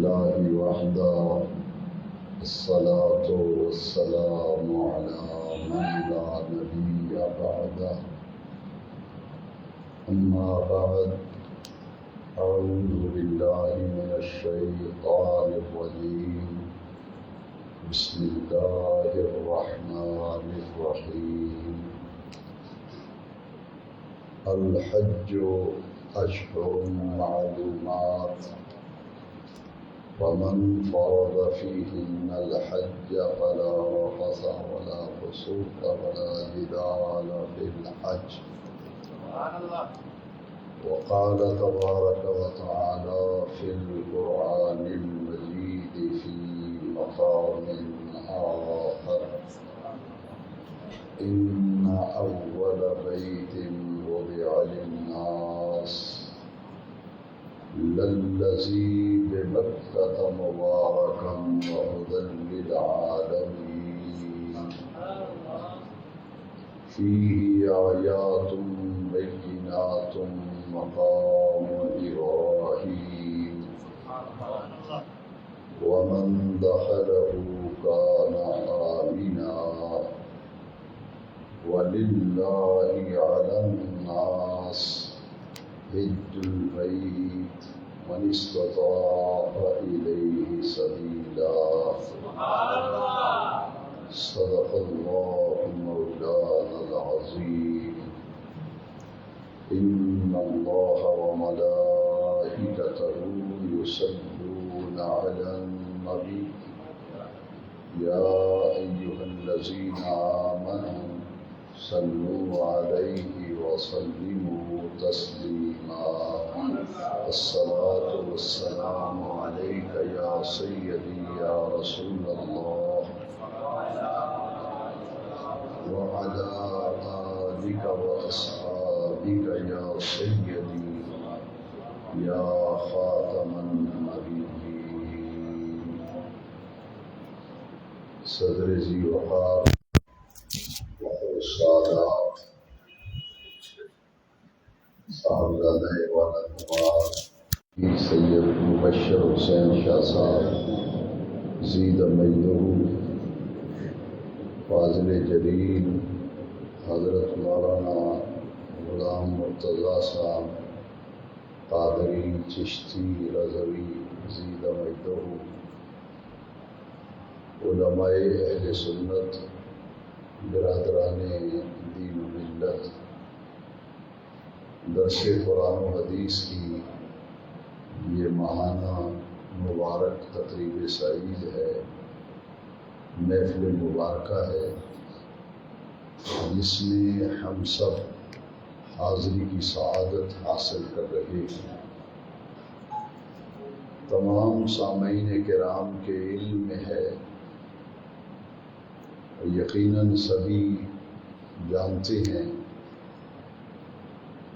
لله وحده الصلاة والسلام على من لا نبي بعده أما بعد أعوذ بالله من الشيطان الرجيم بسم الله الرحمن الرحيم الحج أشهر معلومات فمن فرض فيهن الحج فلا رفث ولا فسوق ولا جدال في الحج. وقال تبارك وتعالى في القرآن المجيد في مقام آخر إن أول بيت وضع للناس للذي ببكة مباركا وهدى للعالمين فيه آيات بينات مقام إبراهيم ومن دخله كان آمنا ولله على الناس حج البيت من استطاع إليه سبيلا. صدق الله مولانا العظيم. إن الله وملائكته يصلون على النبي يا أيها الذين آمنوا صلوا عليه وسلموا تسليما. الصلاة والسلام عليك يا سيدي يا رسول الله وعلى آلك وأصحابك يا سيدي يا خاتم النبيين. صدر ذی وقار سادات صاحبزادہ والا نواب سید مبشر حسین شاہ صاحب زید مجدہ فاضل جلیل حضرت مولانا غلام مرتضیٰ صاحب قادری چشتی رضوی زید مجدہ علماء اہل سنت برادران دین و ملت درس قرآن و حدیث کی یہ ماہانہ مبارک تقریب سعید ہے، محفل مبارکہ ہے جس میں ہم سب حاضری کی سعادت حاصل کر رہے ہیں۔ تمام سامعین کرام کے علم میں ہے، یقیناً سبھی جانتے ہیں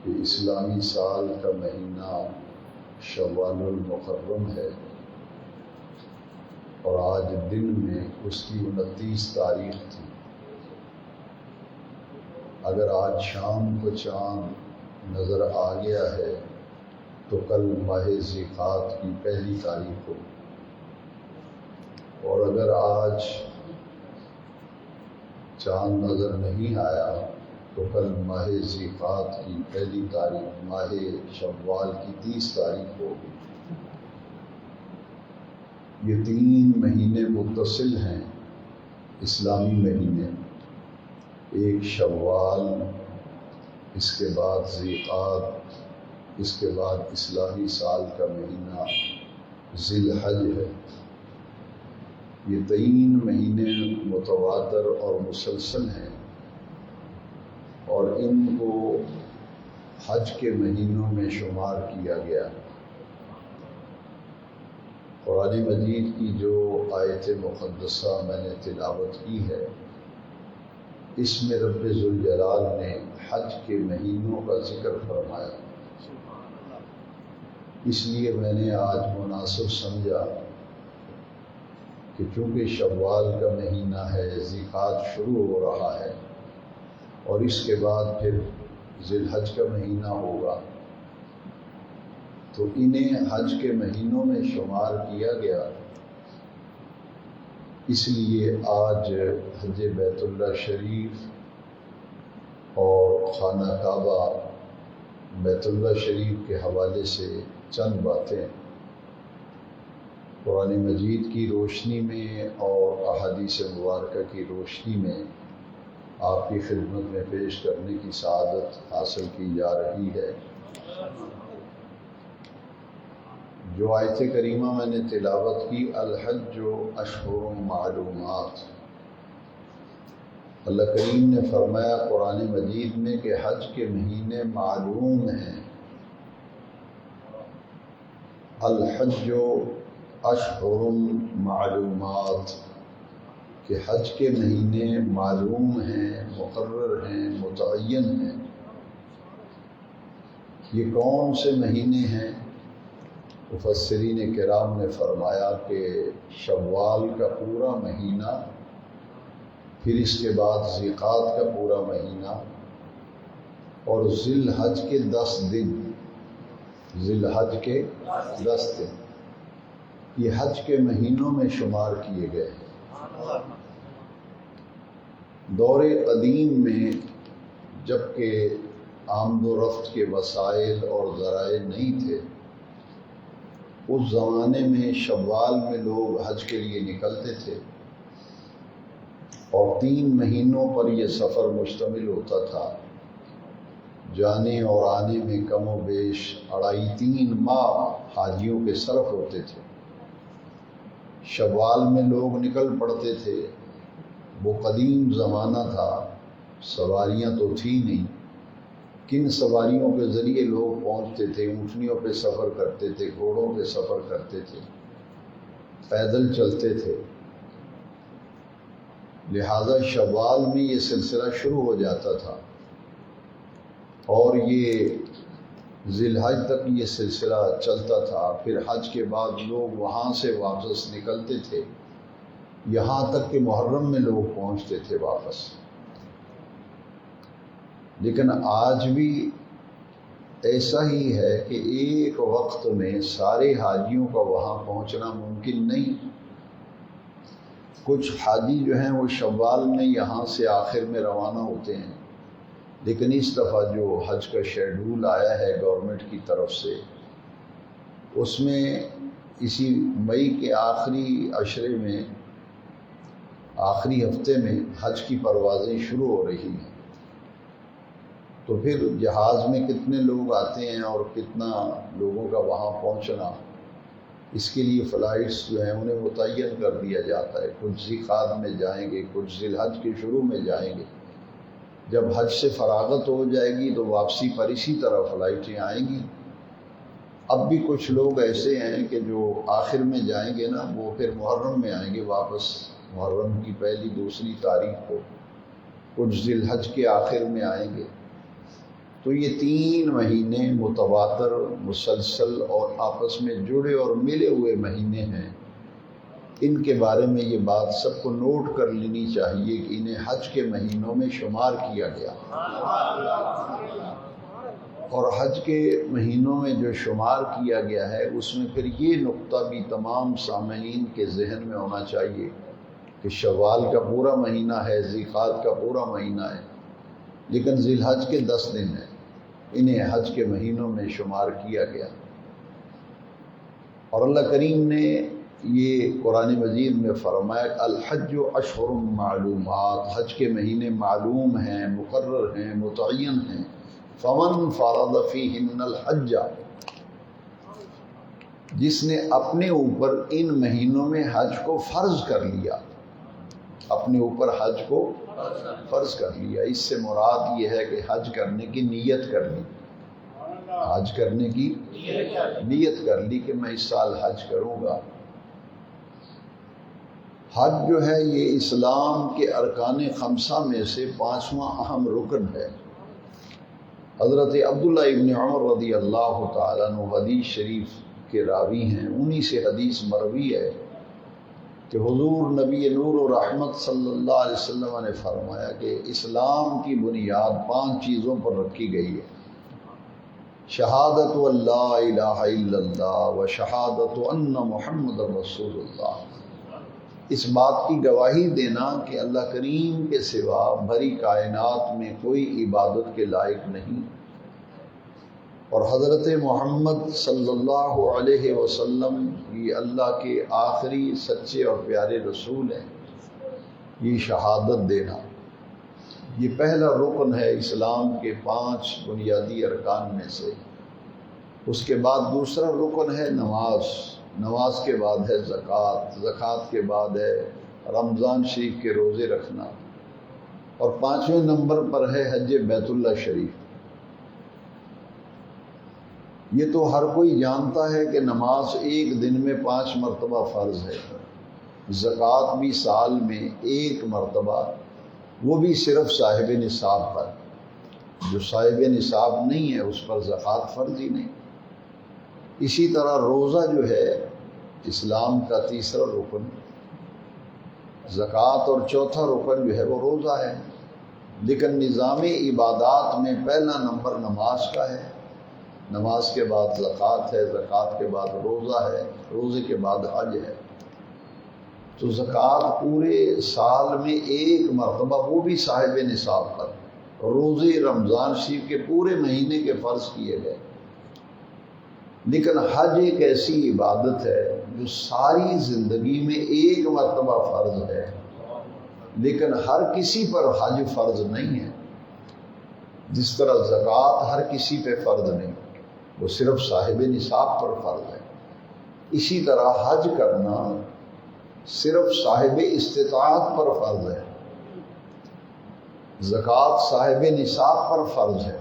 کہ اسلامی سال کا مہینہ شوال المحرم ہے اور آج دن میں اس کی 29 تاریخ تھی۔ اگر آج شام کو چاند نظر آ گیا ہے تو کل ماہ ذیقعد کی 1 تاریخ ہو، اور اگر آج چاند نظر نہیں آیا تو کل ماہ ذیقعد کی 1 تاریخ، ماہ شوال کی 30 تاریخ ہوگی۔ یہ 3 مہینے متصل ہیں اسلامی مہینے، ایک شوال، اس کے بعد ذیقعد، اس کے بعد اسلامی سال کا مہینہ ذی الحج ہے۔ یہ 3 مہینے متواتر اور مسلسل ہیں اور ان کو حج کے مہینوں میں شمار کیا گیا۔ قرآن مجید کی جو آیت مقدسہ میں نے تلاوت کی ہے، اس میں رب ذوالجلال نے حج کے مہینوں کا ذکر فرمایا، اس لیے میں نے آج مناسب سمجھا کہ چونکہ شوال کا مہینہ ہے، ذیقعد شروع ہو رہا ہے اور اس کے بعد پھر ذی الحج کا مہینہ ہوگا، تو انہیں حج کے مہینوں میں شمار کیا گیا، اس لیے آج حج بیت اللہ شریف اور خانہ کعبہ بیت اللہ شریف کے حوالے سے چند باتیں قرآن مجید کی روشنی میں اور احادیث مبارکہ کی روشنی میں آپ کی خدمت میں پیش کرنے کی سعادت حاصل کی جا رہی ہے۔ جو آیت کریمہ میں نے تلاوت کی، الحج اشہر معلومات، اللہ کریم نے فرمایا قرآن مجید میں کہ حج کے مہینے معلوم ہیں۔ الحج اشہر معلومات، کہ حج کے مہینے معلوم ہیں، مقرر ہیں، متعین ہیں۔ یہ کون سے مہینے ہیں؟ مفسرین کرام نے فرمایا کہ شوال کا پورا مہینہ، پھر اس کے بعد ذی القعدہ کا پورا مہینہ، اور ذی الحج کے 10 دن، ذی الحج کے 10 دن یہ حج کے مہینوں میں شمار کیے گئے ہیں۔ دور قدیم میں جبکہ آمد و رفت کے وسائل اور ذرائع نہیں تھے، اس زمانے میں شوال میں لوگ حج کے لیے نکلتے تھے اور 3 مہینوں پر یہ سفر مشتمل ہوتا تھا۔ جانے اور آنے میں کم و بیش 2.5-3 ماہ حاجیوں کے صرف ہوتے تھے۔ شوال میں لوگ نکل پڑتے تھے۔ وہ قدیم زمانہ تھا، سواریاں تو تھی نہیں۔ کن سواریوں کے ذریعے لوگ پہنچتے تھے؟ اونٹنیوں پہ سفر کرتے تھے، گھوڑوں پہ سفر کرتے تھے، پیدل چلتے تھے۔ لہذا شوال میں یہ سلسلہ شروع ہو جاتا تھا اور یہ ذی الحج تک یہ سلسلہ چلتا تھا۔ پھر حج کے بعد لوگ وہاں سے واپس نکلتے تھے، یہاں تک کہ محرم میں لوگ پہنچتے تھے واپس۔ لیکن آج بھی ایسا ہی ہے کہ ایک وقت میں سارے حاجیوں کا وہاں پہنچنا ممکن نہیں۔ کچھ حاجی جو ہیں وہ شوال میں یہاں سے آخر میں روانہ ہوتے ہیں، لیکن اس دفعہ جو حج کا شیڈول آیا ہے گورنمنٹ کی طرف سے، اس میں اسی مئی کے آخری عشرے میں، آخری ہفتے میں حج کی پروازیں شروع ہو رہی ہیں۔ تو پھر جہاز میں کتنے لوگ آتے ہیں اور کتنا لوگوں کا وہاں پہنچنا، اس کے لیے فلائٹس جو ہیں انہیں متعین کر دیا جاتا ہے۔ کچھ ذی القعدہ میں جائیں گے، کچھ ذی الحج کے شروع میں جائیں گے۔ جب حج سے فراغت ہو جائے گی تو واپسی پر اسی طرح فلائٹیں آئیں گی۔ اب بھی کچھ لوگ ایسے ہیں کہ جو آخر میں جائیں گے نا، وہ پھر محرم میں آئیں گے واپس، محرم کی 1-2 تاریخ کو۔ کچھ ذی الحج کے آخر میں آئیں گے۔ تو یہ 3 مہینے متواتر، مسلسل اور آپس میں جڑے اور ملے ہوئے مہینے ہیں۔ ان کے بارے میں یہ بات سب کو نوٹ کر لینی چاہیے کہ انہیں حج کے مہینوں میں شمار کیا گیا۔ اور حج کے مہینوں میں جو شمار کیا گیا ہے، اس میں پھر یہ نقطہ بھی تمام سامعین کے ذہن میں ہونا چاہیے کہ شوال کا پورا مہینہ ہے، ذی القعدہ کا پورا مہینہ ہے، لیکن ذی الحج کے 10 دن ہیں، انہیں حج کے مہینوں میں شمار کیا گیا۔ اور اللہ کریم نے یہ قرآن مجید میں فرمایا الحج اشہر معلومات، حج کے مہینے معلوم ہیں، مقرر ہیں، متعین ہیں۔ فمن فرض فیہن الحج، جس نے اپنے اوپر ان مہینوں میں حج کو فرض کر لیا، اپنے اوپر حج کو فرض کر لیا۔ اس سے مراد یہ ہے کہ حج کرنے کی نیت کر لی، حج کرنے کی نیت کر لی کہ میں اس سال حج کروں گا۔ حج جو ہے یہ اسلام کے ارکان 5 میں سے 5واں اہم رکن ہے۔ حضرت عبداللہ ابن عمر رضی اللہ تعالیٰ عنہ حدیث شریف کے راوی ہیں، انہی سے حدیث مروی ہے کہ حضور نبی نور و رحمت صلی اللہ علیہ وسلم نے فرمایا کہ اسلام کی بنیاد 5 چیزوں پر رکھی گئی ہے: شہادت اللہ الہ الا اللہ و شہادت ان محمد رسول اللہ، اس بات کی گواہی دینا کہ اللہ کریم کے سوا بھری کائنات میں کوئی عبادت کے لائق نہیں، اور حضرت محمد صلی اللہ علیہ وسلم یہ اللہ کے آخری سچے اور پیارے رسول ہیں، یہ شہادت دینا یہ پہلا رکن ہے اسلام کے 5 بنیادی ارکان میں سے۔ اس کے بعد دوسرا رکن ہے نماز، نماز کے بعد ہے زکوٰۃ، زکوٰۃ کے بعد ہے رمضان شریف کے روزے رکھنا، اور 5ویں نمبر پر ہے حج بیت اللہ شریف۔ یہ تو ہر کوئی جانتا ہے کہ نماز ایک دن میں 5 مرتبہ فرض ہے، زکوٰۃ بھی سال میں 1 مرتبہ، وہ بھی صرف صاحب نصاب پر، جو صاحب نصاب نہیں ہے اس پر زکوٰۃ فرض ہی نہیں۔ اسی طرح روزہ جو ہے اسلام کا تیسرا رکن، زکوٰۃ اور چوتھا رکن جو ہے وہ روزہ ہے، لیکن نظام عبادات میں پہلا نمبر نماز کا ہے، نماز کے بعد زکوٰۃ ہے، زکوٰۃ کے بعد روزہ ہے، روزے کے بعد حج ہے۔ تو زکوٰۃ پورے سال میں 1 مرتبہ، وہ بھی صاحب نصاب پر، روزے رمضان شریف کے پورے مہینے کے فرض کیے گئے۔ لیکن حج ایک ایسی عبادت ہے جو ساری زندگی میں 1 مرتبہ فرض ہے، لیکن ہر کسی پر حج فرض نہیں ہے، جس طرح زکوٰۃ ہر کسی پہ فرض نہیں، وہ صرف صاحب نصاب پر فرض ہے۔ اسی طرح حج کرنا صرف صاحب استطاعت پر فرض ہے، زکوٰۃ صاحب نصاب پر فرض ہے،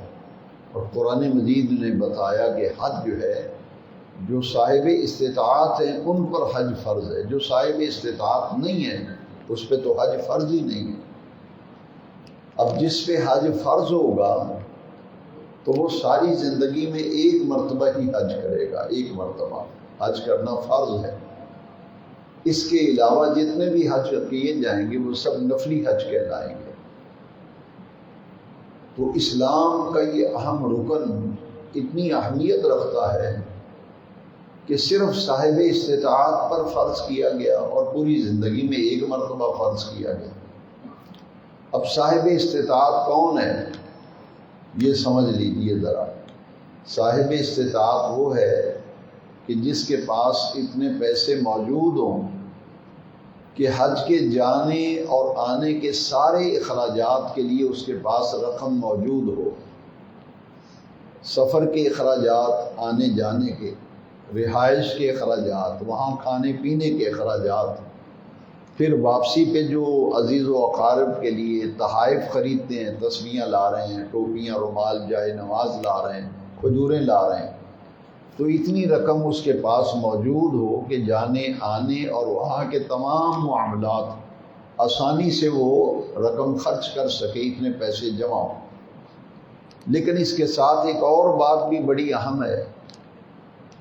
اور قرآن مجید نے بتایا کہ حج جو ہے، جو صاحب استطاعت ہیں ان پر حج فرض ہے، جو صاحب استطاعت نہیں ہے اس پہ تو حج فرض ہی نہیں ہے۔ اب جس پہ حج فرض ہوگا تو وہ ساری زندگی میں 1 مرتبہ ہی حج کرے گا، 1 مرتبہ حج کرنا فرض ہے۔ اس کے علاوہ جتنے بھی حج کیے جائیں گے وہ سب نفلی حج کہلائیں گے۔ تو اسلام کا یہ اہم رکن اتنی اہمیت رکھتا ہے کہ صرف صاحب استطاعت پر فرض کیا گیا اور پوری زندگی میں 1 مرتبہ فرض کیا گیا۔ اب صاحب استطاعت کون ہے یہ سمجھ لیجیے ذرا۔ صاحب استطاعت وہ ہے کہ جس کے پاس اتنے پیسے موجود ہوں کہ حج کے جانے اور آنے کے سارے اخراجات کے لیے اس کے پاس رقم موجود ہو، سفر کے اخراجات، آنے جانے کے، رہائش کے اخراجات، وہاں کھانے پینے کے اخراجات، پھر واپسی پہ جو عزیز و اقارب کے لیے تحائف خریدتے ہیں، تسبیحاں لا رہے ہیں، ٹوپیاں، رومال، جائے نماز لا رہے ہیں، کھجوریں لا رہے ہیں، تو اتنی رقم اس کے پاس موجود ہو کہ جانے آنے اور وہاں کے تمام معاملات آسانی سے وہ رقم خرچ کر سکے، اتنے پیسے جمع ہوں۔ لیکن اس کے ساتھ ایک اور بات بھی بڑی اہم ہے،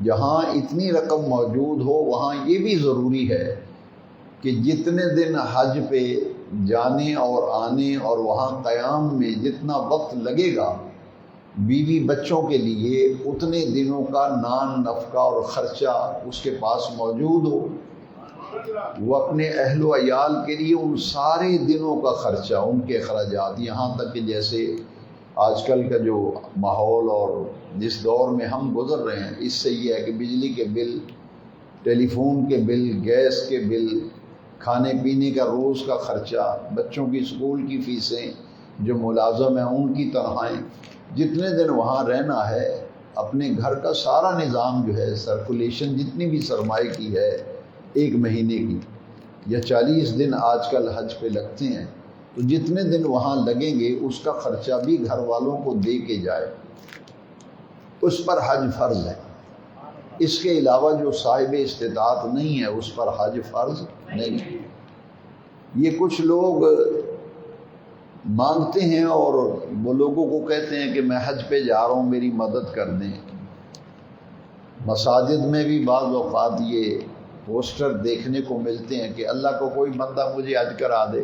جہاں اتنی رقم موجود ہو وہاں یہ بھی ضروری ہے کہ جتنے دن حج پہ جانے اور آنے اور وہاں قیام میں جتنا وقت لگے گا، بیوی بچوں کے لیے اتنے دنوں کا نان نفقہ اور خرچہ اس کے پاس موجود ہو، وہ اپنے اہل و عیال کے لیے ان سارے دنوں کا خرچہ، ان کے اخراجات، یہاں تک کہ جیسے آج کل کا جو ماحول اور جس دور میں ہم گزر رہے ہیں، اس سے یہ ہے کہ بجلی کے بل، ٹیلی فون کے بل، گیس کے بل، کھانے پینے کا روز کا خرچہ، بچوں کی اسکول کی فیسیں، جو ملازم ہیں ان کی تنخواہیں، جتنے دن وہاں رہنا ہے، اپنے گھر کا سارا نظام جو ہے، سرکولیشن جتنی بھی سرمایہ کی ہے 1 مہینے کی، یا 40 دن آج کل حج پہ لگتے ہیں، تو جتنے دن وہاں لگیں گے اس کا خرچہ بھی گھر والوں کو دے کے جائے، اس پر حج فرض ہے۔ اس کے علاوہ جو صاحب استطاعت نہیں ہے اس پر حج فرض نہیں ہے۔ یہ کچھ لوگ مانگتے ہیں اور وہ لوگوں کو کہتے ہیں کہ میں حج پہ جا رہا ہوں، میری مدد کر دیں۔ مساجد میں بھی بعض اوقات یہ پوسٹر دیکھنے کو ملتے ہیں کہ اللہ کا کوئی بندہ مجھے حج کرا دے،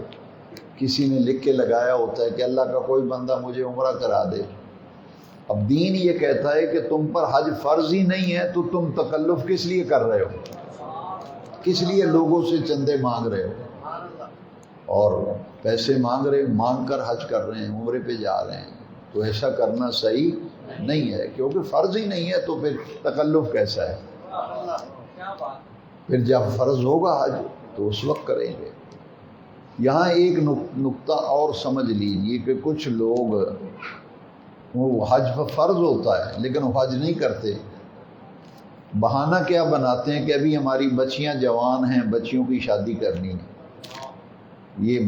کسی نے لکھ کے لگایا ہوتا ہے کہ اللہ کا کوئی بندہ مجھے عمرہ کرا دے۔ اب دین یہ کہتا ہے کہ تم پر حج فرض ہی نہیں ہے تو تم تکلف کس لیے کر رہے ہو؟ کس لیے لوگوں سے چندے مانگ رہے ہو اور پیسے مانگ رہے، مانگ کر حج کر رہے ہیں، عمرے پہ جا رہے ہیں؟ تو ایسا کرنا صحیح نہیں ہے، کیونکہ فرض ہی نہیں ہے تو پھر تکلف کیسا ہے؟ پھر جب فرض ہوگا حج تو اس وقت کریں گے۔ یہاں ایک نقطہ اور سمجھ لیجئے کہ کچھ لوگ وہ حج فرض ہوتا ہے لیکن وہ حج نہیں کرتے، بہانہ کیا بناتے ہیں کہ ابھی ہماری بچیاں جوان ہیں، بچیوں کی شادی کرنی ہے۔ یہ